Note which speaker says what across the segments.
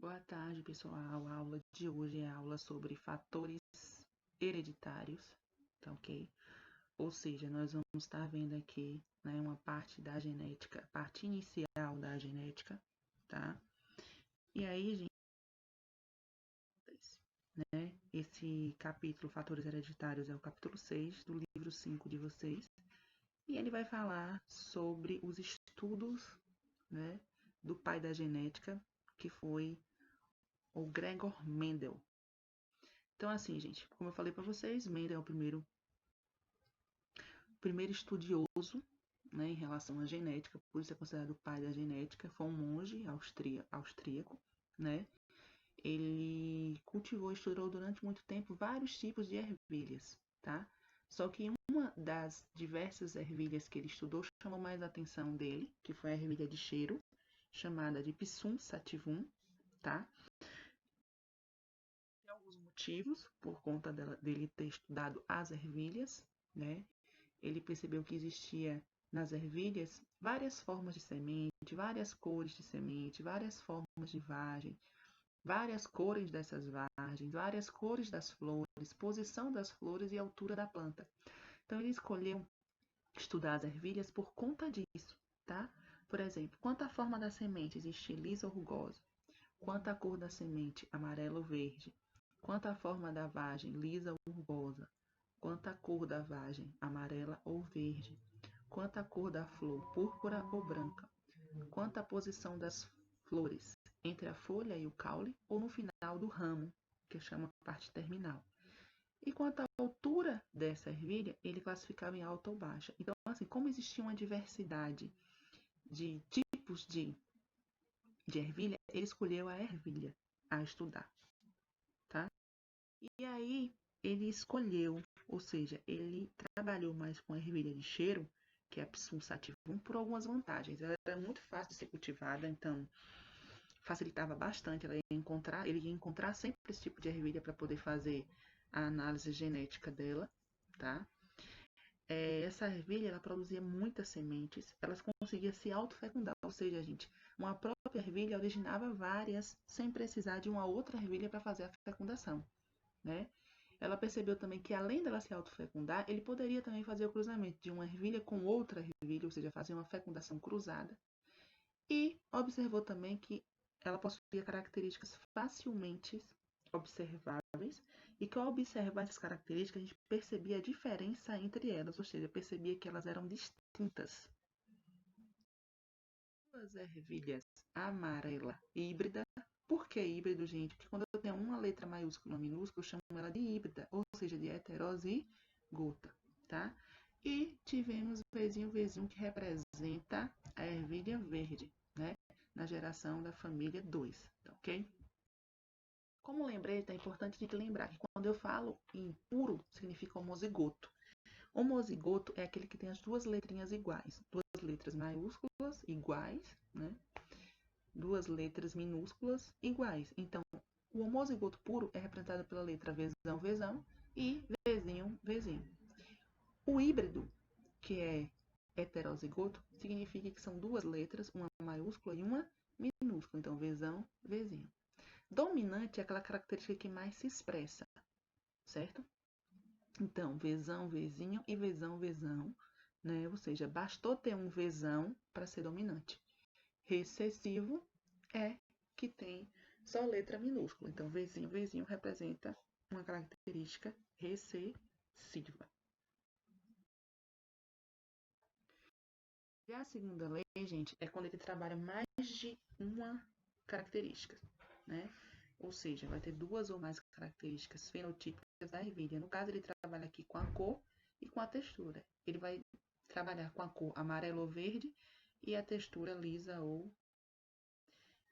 Speaker 1: Boa tarde, pessoal. A aula de hoje é a aula sobre fatores hereditários, tá ok? Ou seja, nós vamos estar vendo aqui, né, uma parte da genética, parte inicial da genética, tá? E aí, gente, né, esse capítulo, fatores hereditários, é o capítulo 6 do livro 5 de vocês, e ele vai falar sobre os estudos, né, do pai da genética, que foi o Gregor Mendel. Então, assim, gente, como eu falei para vocês, Mendel é o primeiro estudioso, né, em relação à genética, por isso é considerado o pai da genética. Foi um monge austríaco, né? Ele cultivou e estudou durante muito tempo vários tipos de ervilhas, tá? Só que uma das diversas ervilhas que ele estudou chamou mais a atenção dele, que foi a ervilha de cheiro, chamada de Pisum sativum, tá? Tem alguns motivos por conta dele ter estudado as ervilhas, né? Ele percebeu que existia nas ervilhas várias formas de semente, várias cores de semente, várias formas de vagem, várias cores dessas vagens, várias cores das flores, posição das flores e altura da planta. Então ele escolheu estudar as ervilhas por conta disso, tá? Por exemplo, quanto à forma da semente, existe lisa ou rugosa? Quanto à cor da semente, amarela ou verde? Quanto à forma da vagem, lisa ou rugosa? Quanto à cor da vagem, amarela ou verde? Quanto à cor da flor, púrpura ou branca? Quanto à posição das flores, entre a folha e o caule ou no final do ramo, que chama parte terminal? E quanto à altura dessa ervilha, ele classificava em alta ou baixa. Então, assim, como existia uma diversidade de tipos de ervilha, ele escolheu a ervilha a estudar, tá? E aí ele escolheu, ou seja, ele trabalhou mais com a ervilha de cheiro, que é a Psum sativum, por algumas vantagens. Ela era muito fácil de ser cultivada, então facilitava bastante. Ele ia encontrar sempre esse tipo de ervilha para poder fazer a análise genética dela, tá? Essa ervilha, ela produzia muitas sementes, elas conseguiam se autofecundar, ou seja, gente, uma própria ervilha originava várias sem precisar de uma outra ervilha para fazer a fecundação, né? Ela percebeu também que, além dela se autofecundar, ele poderia também fazer o cruzamento de uma ervilha com outra ervilha, ou seja, fazer uma fecundação cruzada. E observou também que ela possuía características facilmente observáveis e que, ao observar essas características, a gente percebia a diferença entre elas, ou seja, percebia que elas eram distintas. Duas ervilhas amarela híbrida. Por que híbrido, gente? Porque quando eu tenho uma letra maiúscula e uma minúscula, eu chamo ela de híbrida, ou seja, de heterozigota, tá? E tivemos o Vzinho que representa a ervilha verde, né? Na geração da família 2, tá ok? Como lembrete, é importante a gente lembrar que quando eu falo em puro, significa homozigoto. Homozigoto é aquele que tem as duas letrinhas iguais, duas letras maiúsculas iguais, né? Duas letras minúsculas iguais. Então, o homozigoto puro é representado pela letra Vzão, Vzão e Vzinho, Vzinho. O híbrido, que é heterozigoto, significa que são duas letras, uma maiúscula e uma minúscula. Então, Vzão, Vzinho. Dominante é aquela característica que mais se expressa, certo? Então, Vzão, Vzinho e Vzão, Vzão, né? Ou seja, bastou ter um Vzão para ser dominante. Recessivo é que tem só letra minúscula. Então, Vzinho, Vzinho representa uma característica recessiva. Já a segunda lei, gente, é quando ele trabalha mais de uma característica, né? Ou seja, vai ter duas ou mais características fenotípicas da ervilha. No caso, ele trabalha aqui com a cor e com a textura. Ele vai trabalhar com a cor amarelo ou verde e a textura lisa ou...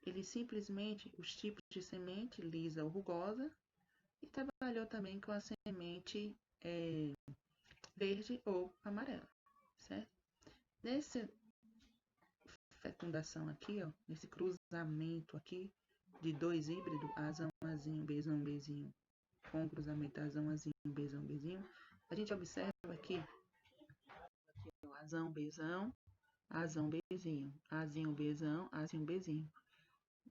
Speaker 1: Ele simplesmente, os tipos de semente, lisa ou rugosa, e trabalhou também com a semente verde ou amarela, certo? Nessa fecundação aqui, ó, nesse cruzamento aqui de dois híbridos, azão, azinho, bezão, bezinho, com o cruzamento azão, azinho, bezão, bezinho, a gente observa aqui ó, azão, bezão, bezinho, azinho, bezão, azinho, bezinho.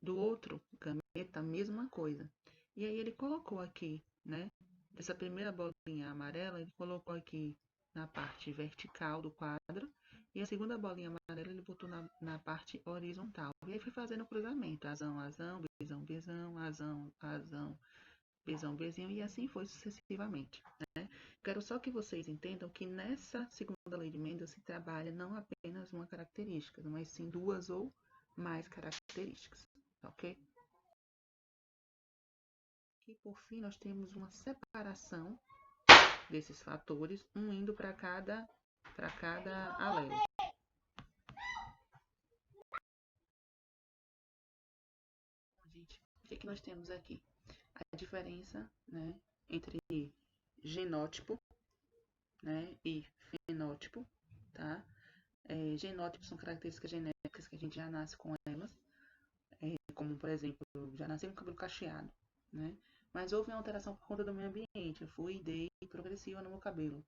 Speaker 1: Do outro gameta, a mesma coisa. E aí ele colocou aqui, né? Essa primeira bolinha amarela, ele colocou aqui na parte vertical do quadro. E a segunda bolinha amarela ele botou na parte horizontal. E aí foi fazendo o cruzamento. Azão, azão, bezão, bezão, azão, azão, bezão, bezinho. E assim foi sucessivamente, né? Quero só que vocês entendam que nessa segunda lei de Mendel se trabalha não apenas uma característica, mas sim duas ou mais características, ok? E por fim, nós temos uma separação desses fatores, um indo para cada alelo. Gente, o que nós temos aqui? A diferença, né, entre genótipo, né, e fenótipo, tá? Genótipos são características genéticas que a gente já nasce com elas, como, por exemplo, eu já nasci com o cabelo cacheado, né? Mas houve uma alteração por conta do meio ambiente. Eu fui e dei progressiva no meu cabelo.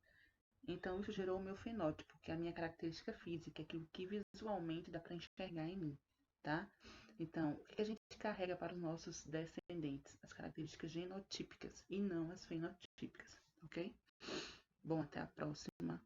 Speaker 1: Então, isso gerou o meu fenótipo, que é a minha característica física, aquilo que visualmente dá para enxergar em mim, tá? Então, o que a gente carrega para os nossos descendentes? As características genotípicas e não as fenotípicas, ok? Bom, até a próxima.